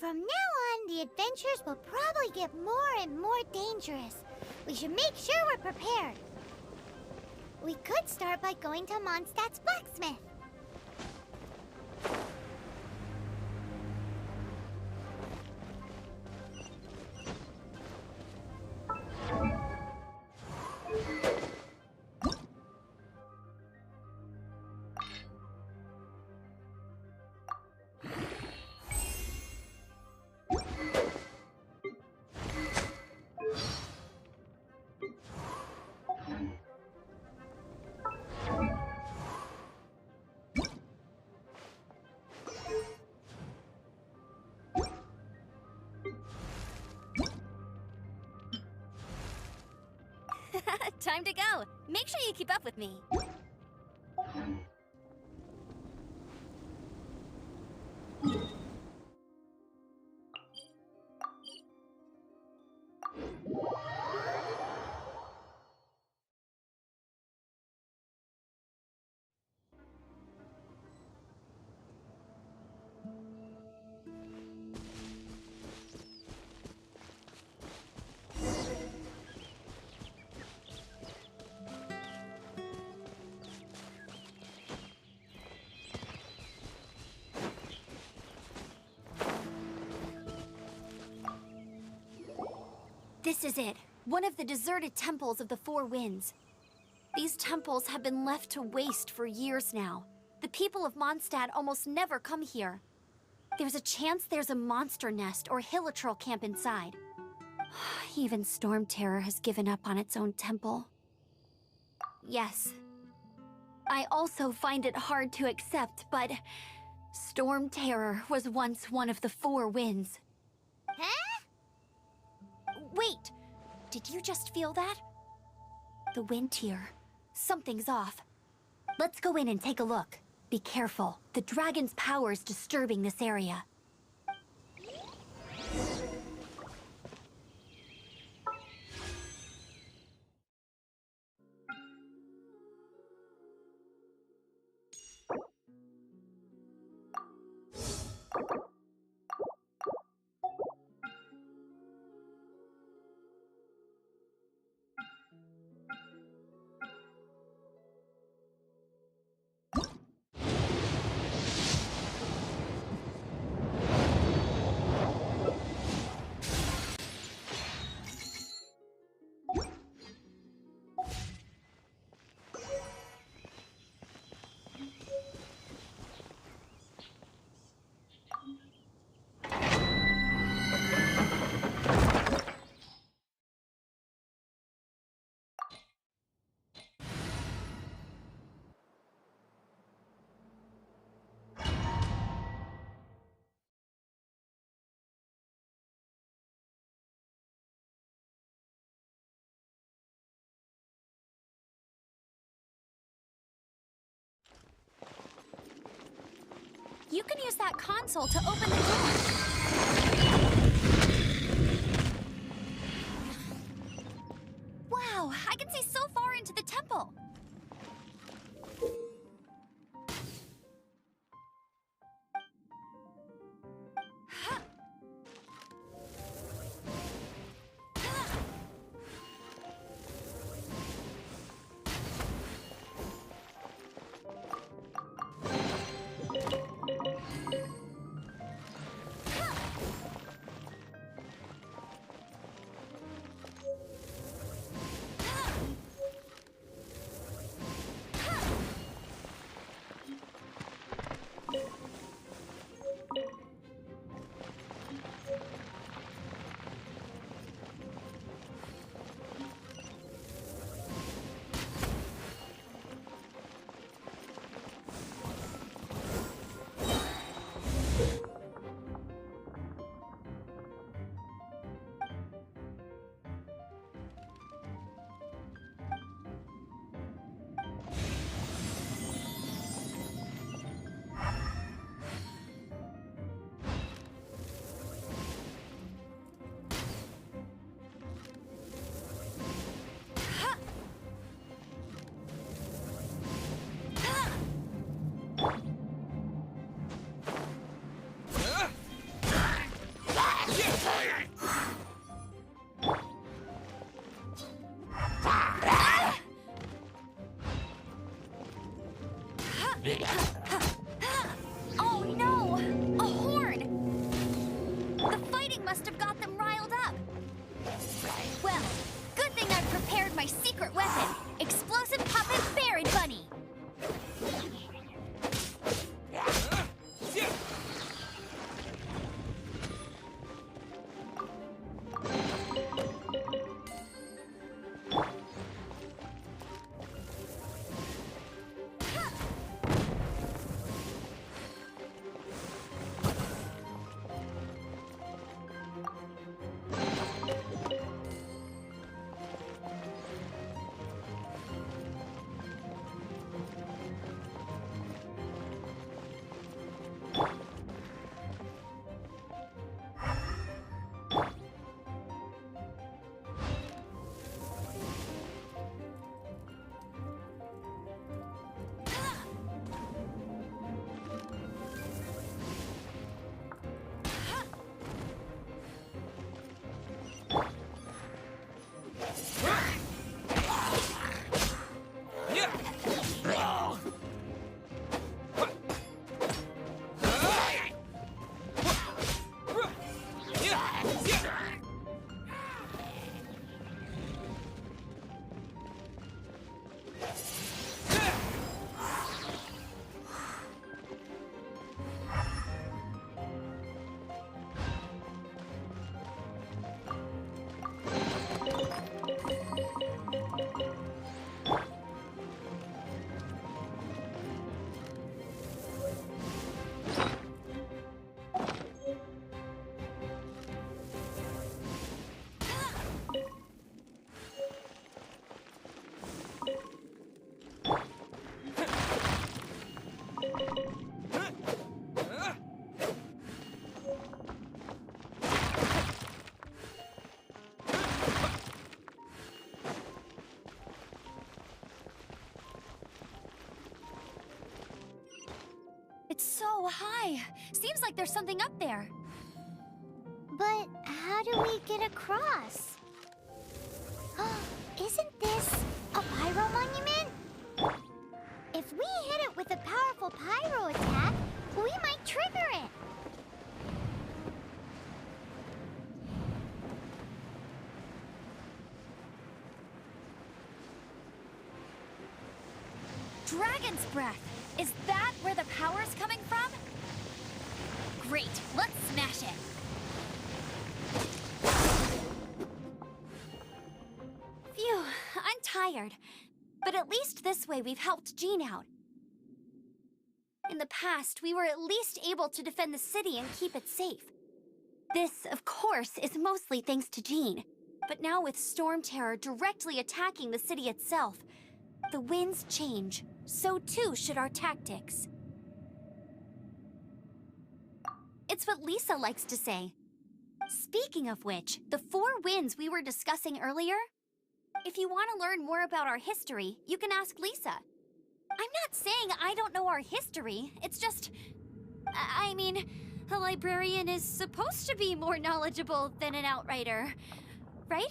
From now on, the adventures will probably get more and more dangerous. We should make sure we're prepared. We could start by going to Mondstadt's blacksmith. Time to go. Make sure you keep up with me. This is it. One of the deserted temples of the Four Winds. These temples have been left to waste for years now. The people of Mondstadt almost never come here. There's a chance there's a monster nest or hilitrol camp inside. Even Storm Terror has given up on its own temple. Yes. I also find it hard to accept, but Storm Terror was once one of the Four Winds. Huh? Wait! Did you just feel that? The wind here. Something's off. Let's go in and take a look. Be careful. The dragon's power is disturbing this area. You can use that console to open the door. Wow, I can see so far into the temple. Oh no! A horn! The fighting must have got them riled up. Well, good thing I've prepared my secret weapon, explosive puppet Berry Bunny. It's so high. Seems like there's something up there. But how do we get across? Isn't this a pyro monument? If we hit it with a powerful pyro attack, we might trigger it. Dragon's breath. Is that where the power's coming from? Great, let's smash it. Phew, I'm tired. But at least this way we've helped Jean out. In the past, we were at least able to defend the city and keep it safe. This, of course, is mostly thanks to Jean. But now with Storm Terror directly attacking the city itself, the winds change. So too should our tactics. It's what Lisa likes to say. Speaking of which, the 4 winds we were discussing earlier, if you want to learn more about our history, you can ask Lisa. I'm not saying I don't know our history, it's just... I mean, a librarian is supposed to be more knowledgeable than an outrider, right?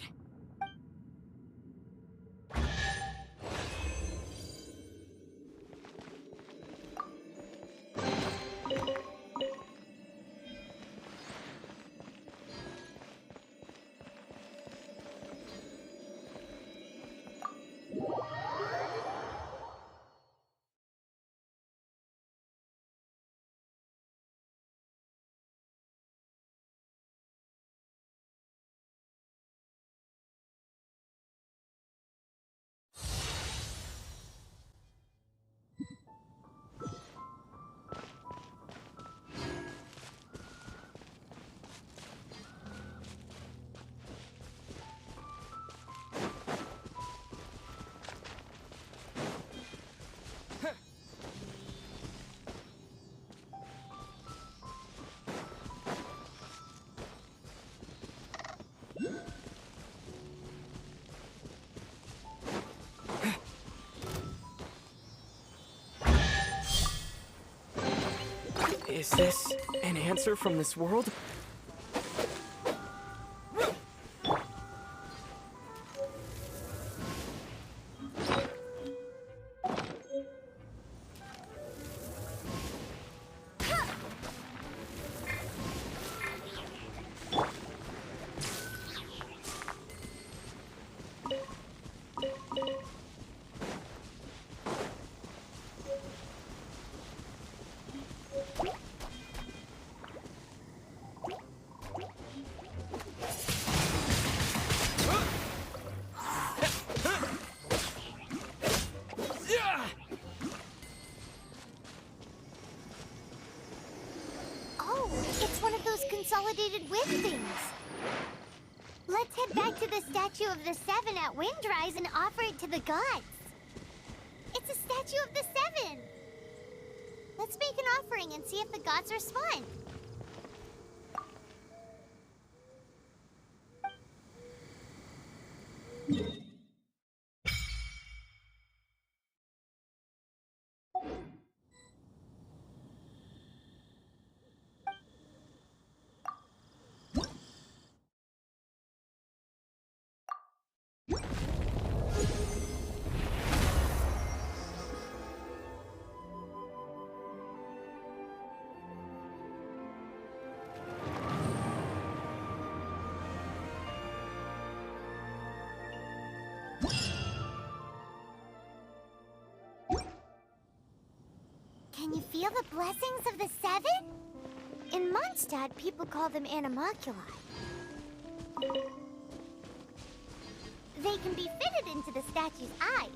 Is this an answer from this world? wind things. Let's head back to the statue of the Seven at Windrise and offer it to the gods. It's a statue of the Seven. Let's make an offering and see if the gods respond. Can you feel the blessings of the Seven? In Mondstadt, people call them animalculi. They can be fitted into the statue's eyes.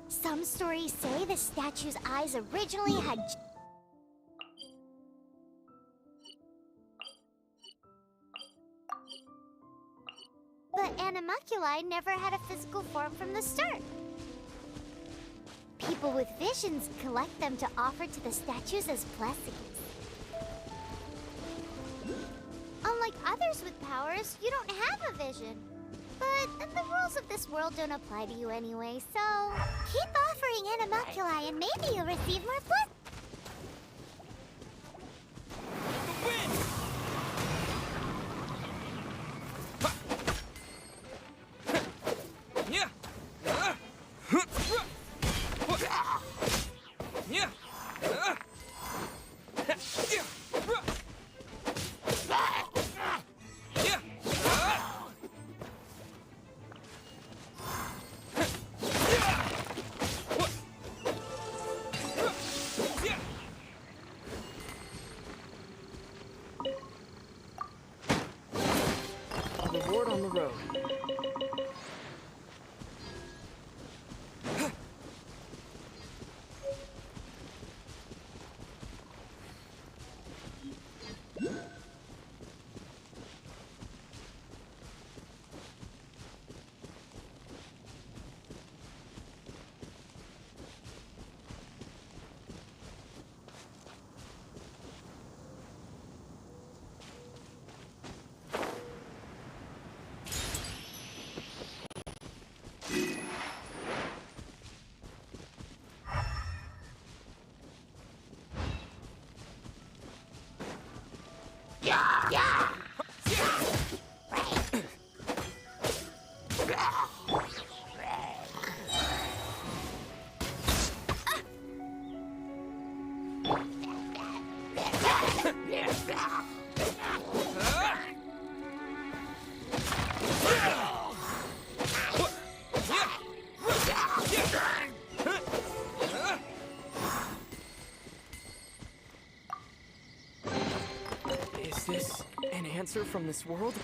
Some stories say the statue's eyes originally had... But animalculi never had a physical form from the start. People with visions collect them to offer to the statues as blessings. Unlike others with powers, you don't have a vision. But the rules of this world don't apply to you anyway, so... Keep offering animalculi and maybe you'll receive more blessings. Reward on the road. Is this an answer from this world?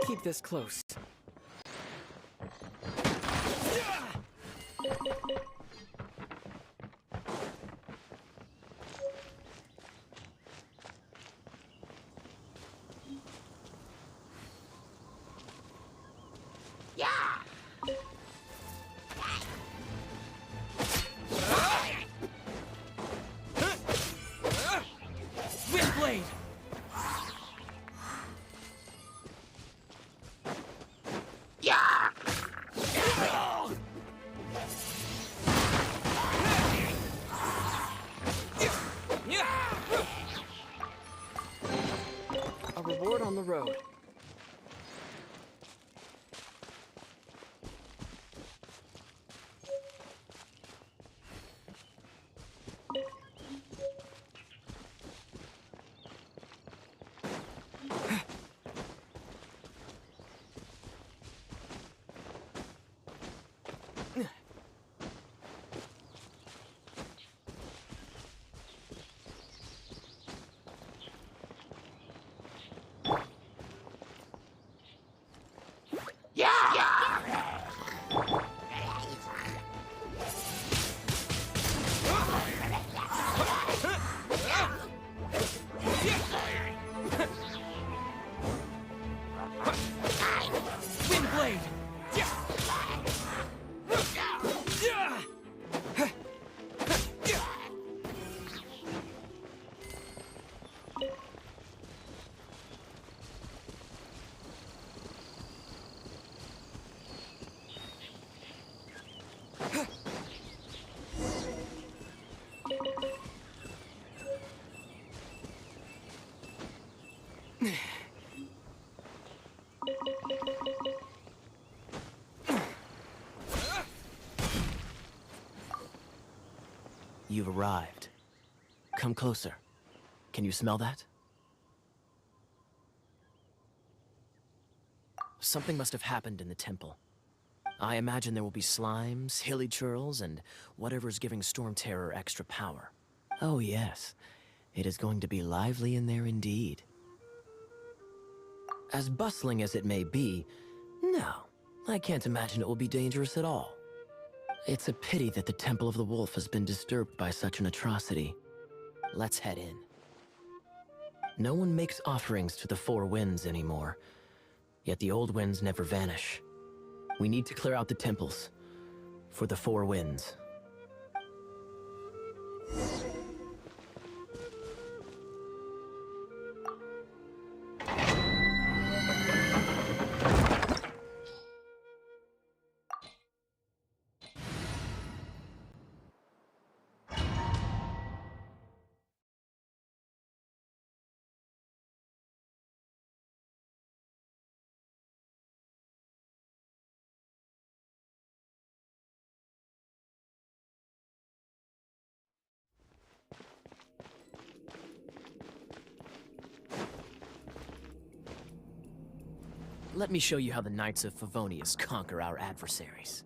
keep this close. Windblade! A reward on the road. Windblade! You've arrived. Come closer. Can you smell that? Something must have happened in the temple. I imagine there will be slimes, hilly churls, and whatever's giving Storm Terror extra power. Oh yes, it is going to be lively in there indeed. As bustling as it may be, no, I can't imagine it will be dangerous at all. It's a pity that the Temple of the Wolf has been disturbed by such an atrocity. Let's head in. No one makes offerings to the Four Winds anymore, yet the old winds never vanish. We need to clear out the temples for the Four Winds. Let me show you how the Knights of Favonius conquer our adversaries.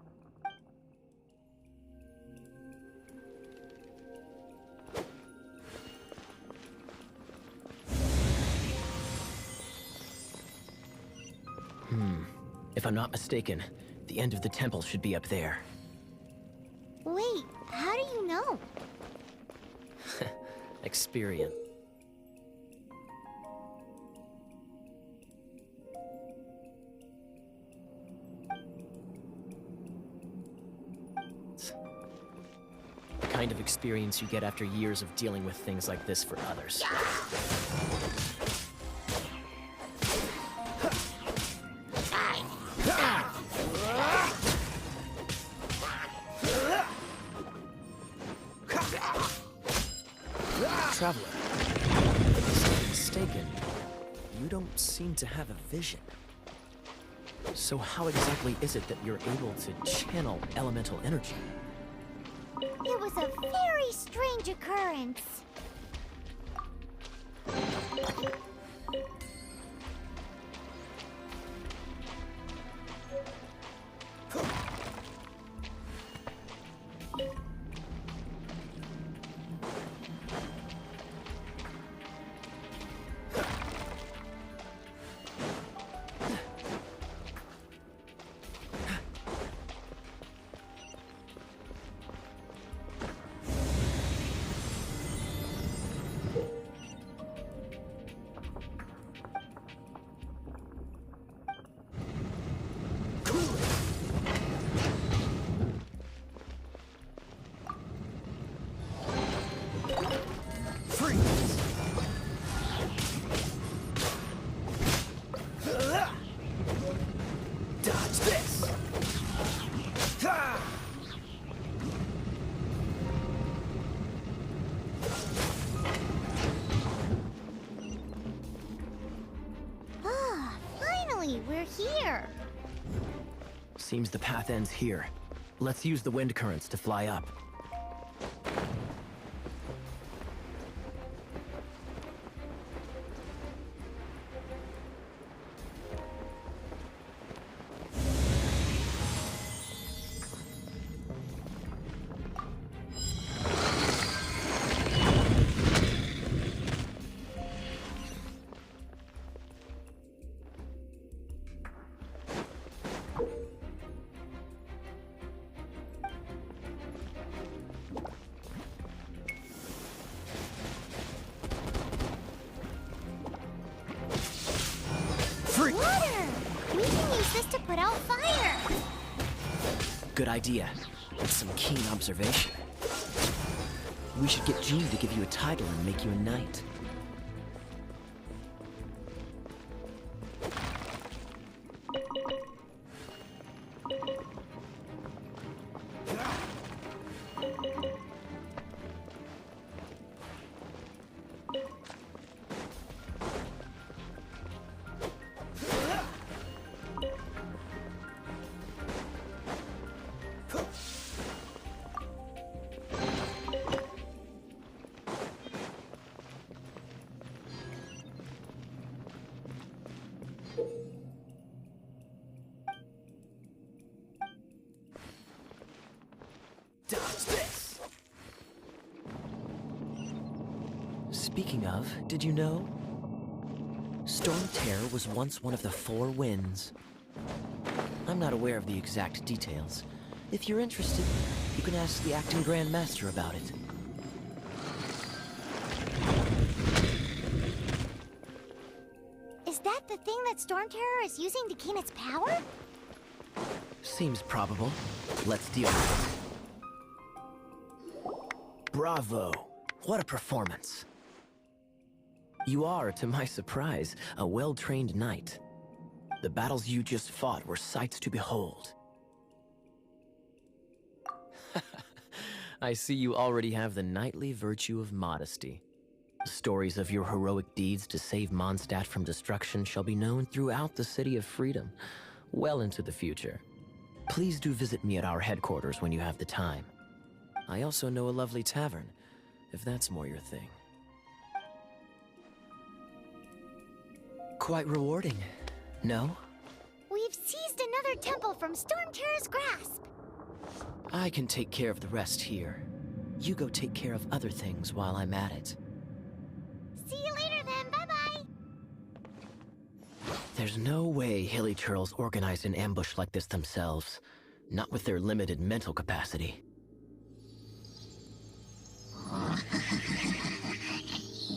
If I'm not mistaken, the end of the temple should be up there. Wait, how do you know? Experience. The kind of experience you get after years of dealing with things like this for others. Traveler, if I'm not mistaken, you don't seem to have a vision. So how exactly is it that you're able to channel elemental energy? It was a very strange occurrence. here. Seems the path ends here. Let's use the wind currents to fly up. Water! We can use this to put out fire. Good idea. That's some keen observation. We should get Jean to give you a title and make you a knight. Dodge this! Speaking of, did you know? Storm Terror was once one of the Four Winds. I'm not aware of the exact details. If you're interested, you can ask the acting Grand Master about it. Is that the thing that Storm Terror is using to gain its power? Seems probable. Let's deal with it. Bravo! What a performance! You are, to my surprise, a well-trained knight. The battles you just fought were sights to behold. I see you already have the knightly virtue of modesty. Stories of your heroic deeds to save Mondstadt from destruction shall be known throughout the City of Freedom, well into the future. Please do visit me at our headquarters when you have the time. I also know a lovely tavern, if that's more your thing. Quite rewarding, no? We've seized another temple from Storm Terror's grasp. I can take care of the rest here. You go take care of other things while I'm at it. See you later then, bye-bye. There's no way Hilly Turtles organized an ambush like this themselves, not with their limited mental capacity.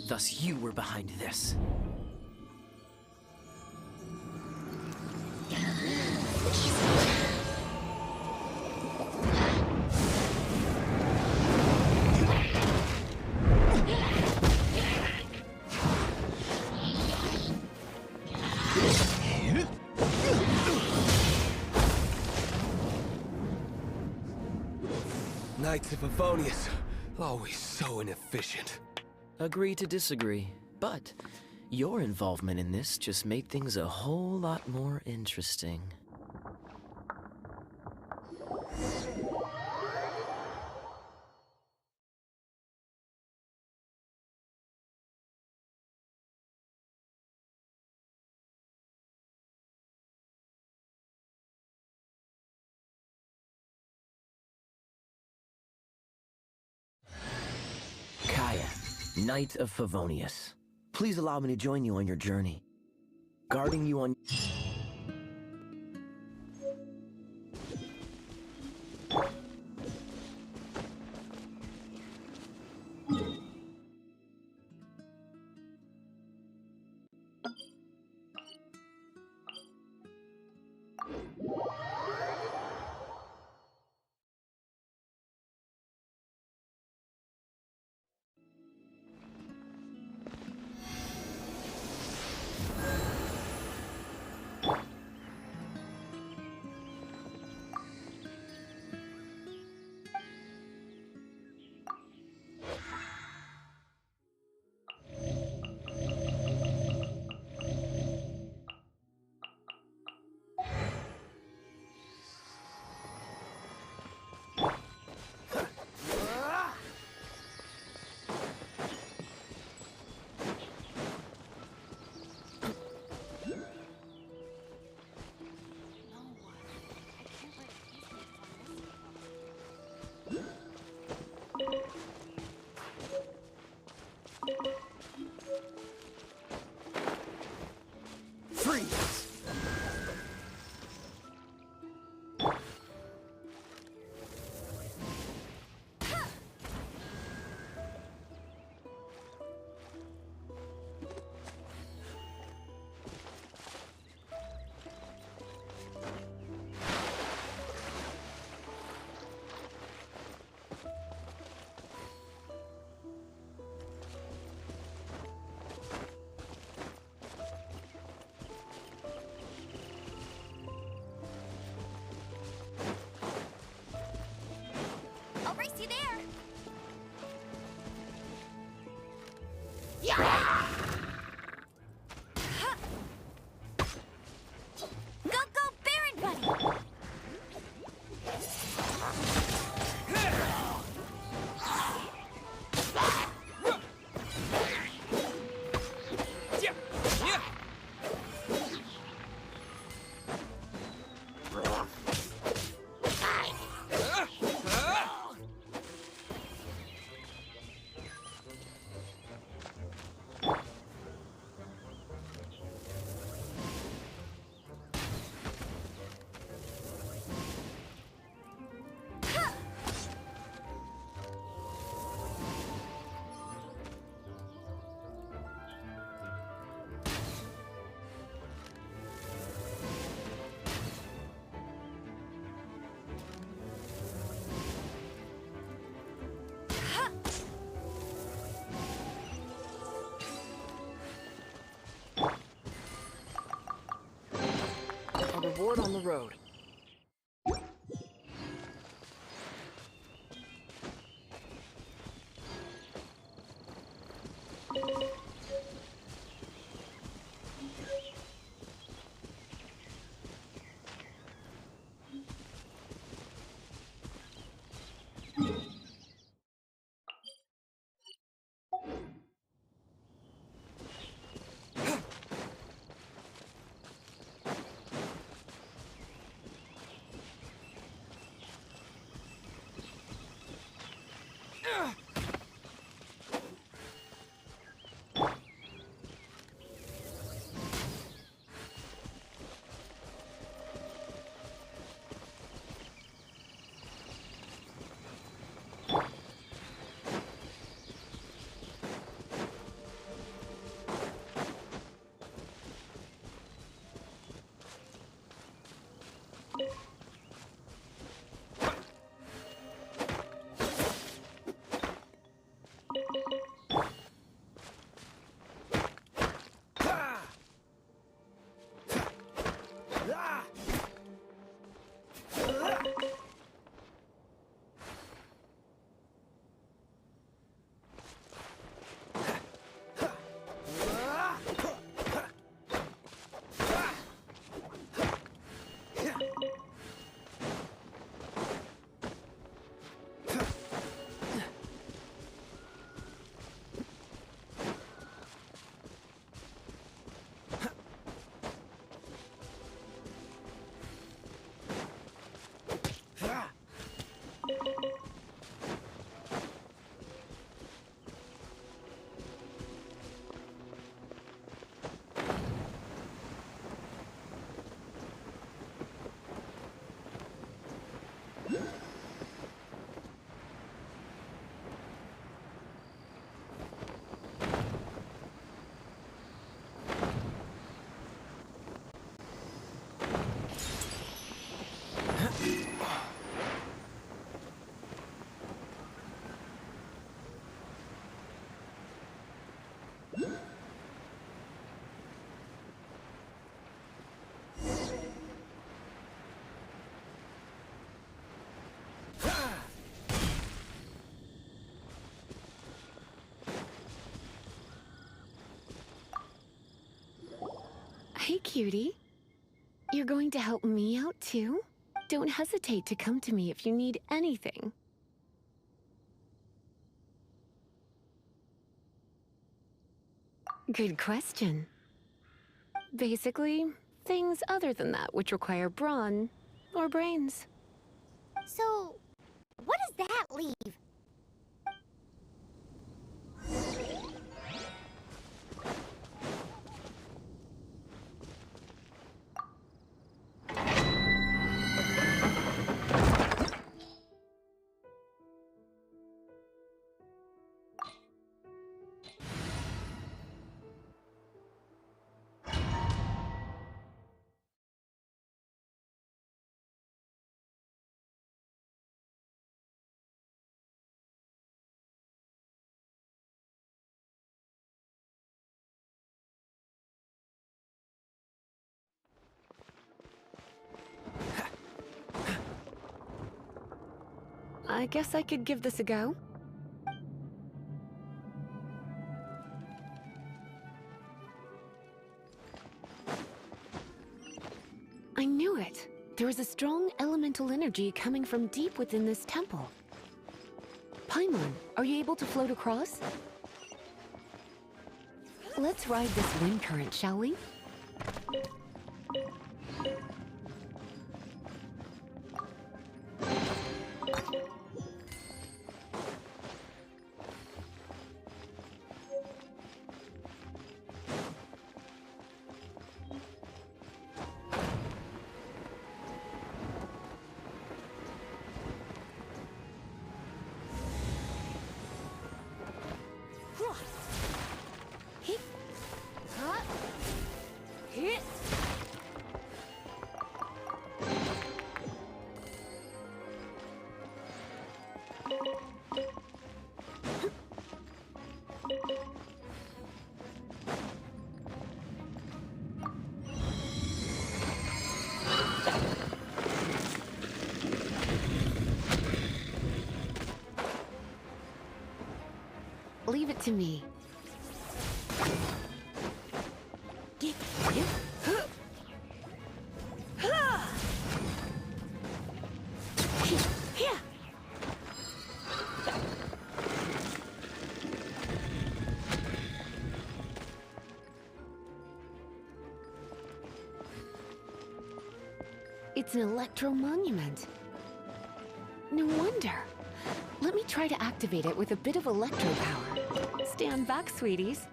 Thus you were behind this. Knights of Favonius, always so inefficient. Agree to disagree, but your involvement in this just made things a whole lot more interesting. Kaya, Knight of Favonius. Please allow me to join you on your journey. Guarding you on... Go, go, Baron Buddy! A reward on the road. Hey, cutie. You're going to help me out, too? Don't hesitate to come to me if you need anything. Good question. Basically, things other than that which require brawn or brains. So, what does that leave? I guess I could give this a go. knew it. There is a strong elemental energy coming from deep within this temple. Paimon, are you able to float across? Let's ride this wind current, shall we? Leave it to me. It's an electro monument. No wonder. Let me try to activate it with a bit of electro power. Stand back, sweeties.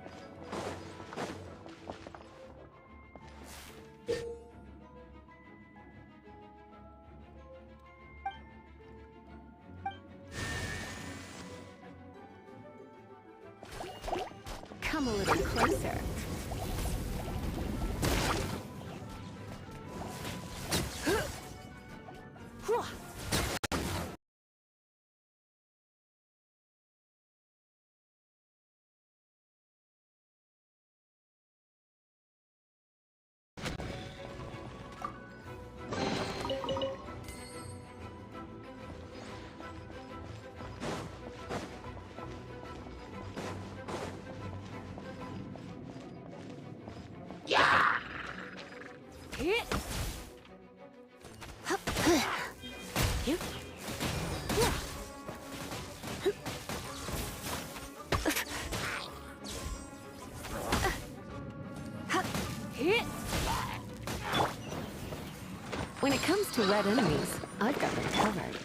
Come a little closer. When it comes to red enemies, I've got them covered.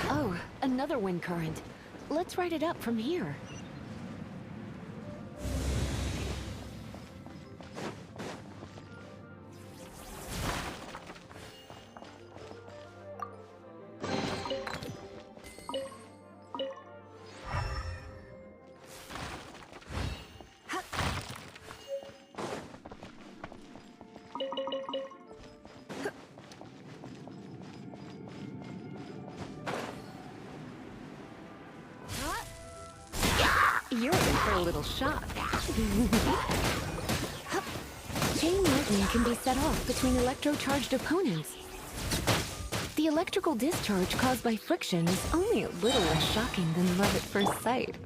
Oh, another wind current. Let's ride it up from here. You're in for a little shock. Chain lightning can be set off between electro-charged opponents. The electrical discharge caused by friction is only a little less shocking than love at first sight.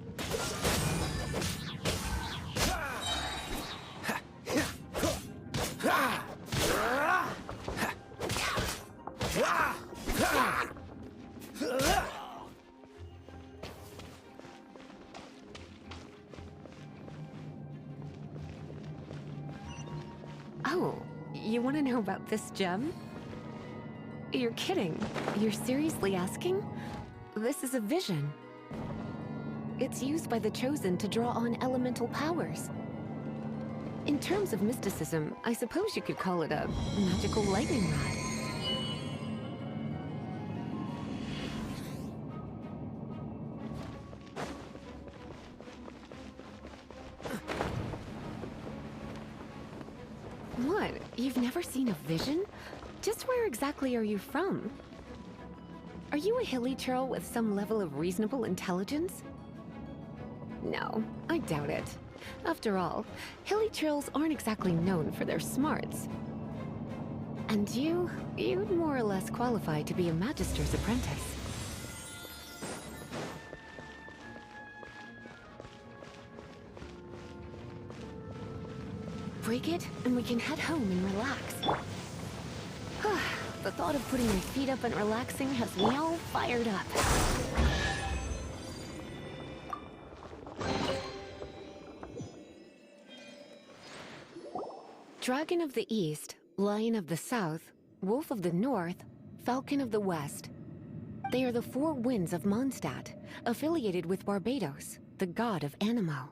Oh, you want to know about this gem? You're kidding. You're seriously asking? This is a vision. It's used by the Chosen to draw on elemental powers. In terms of mysticism, I suppose you could call it a magical lightning rod. What? You've never seen a vision? Just where exactly are you from? Are you a hilly churl with some level of reasonable intelligence? No, I doubt it. After all, hilly trails aren't exactly known for their smarts. And you'd more or less qualify to be a Magister's apprentice. Break it, and we can head home and relax. The thought of putting my feet up and relaxing has me all fired up. Dragon of the East, Lion of the South, Wolf of the North, Falcon of the West. They are the four winds of Mondstadt, affiliated with Barbados, the god of Anemo.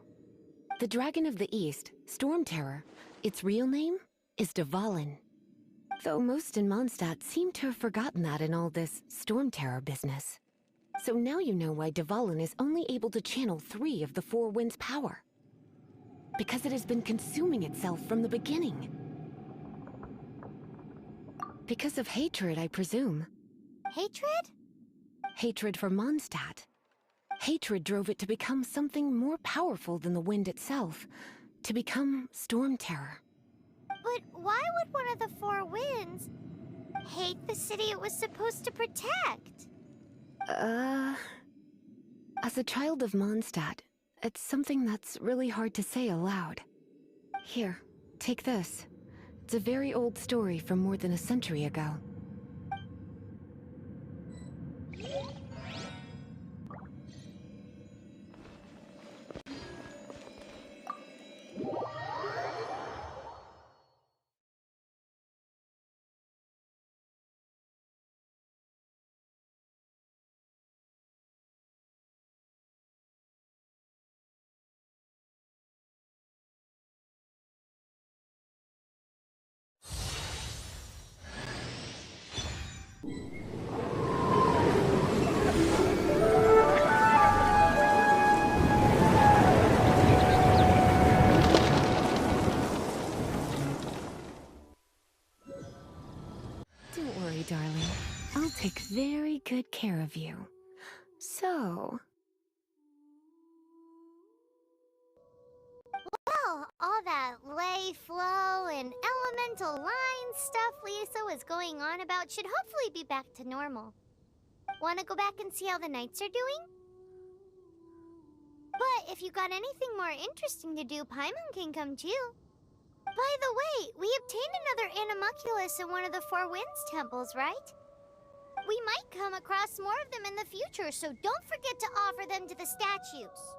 The Dragon of the East, Storm Terror, its real name is Dvalin. Though most in Mondstadt seem to have forgotten that in all this Storm Terror business. So now you know why Dvalin is only able to channel 3 of the four winds' power. Because it has been consuming itself from the beginning. Because of hatred, I presume. Hatred? Hatred for Mondstadt. Hatred drove it to become something more powerful than the wind itself. To become Storm Terror. But why would one of the four winds hate the city it was supposed to protect? As a child of Mondstadt, it's something that's really hard to say aloud. Here, take this. It's a very old story from more than a century ago. Don't worry, darling. I'll take very good care of you. So... Well, all that lay, flow, and elemental line stuff Lisa was going on about should hopefully be back to normal. Wanna go back and see how the knights are doing? But if you got anything more interesting to do, Paimon can come too. By the way, we obtained another Animalculus in one of the Four Winds temples, right? We might come across more of them in the future, so don't forget to offer them to the statues.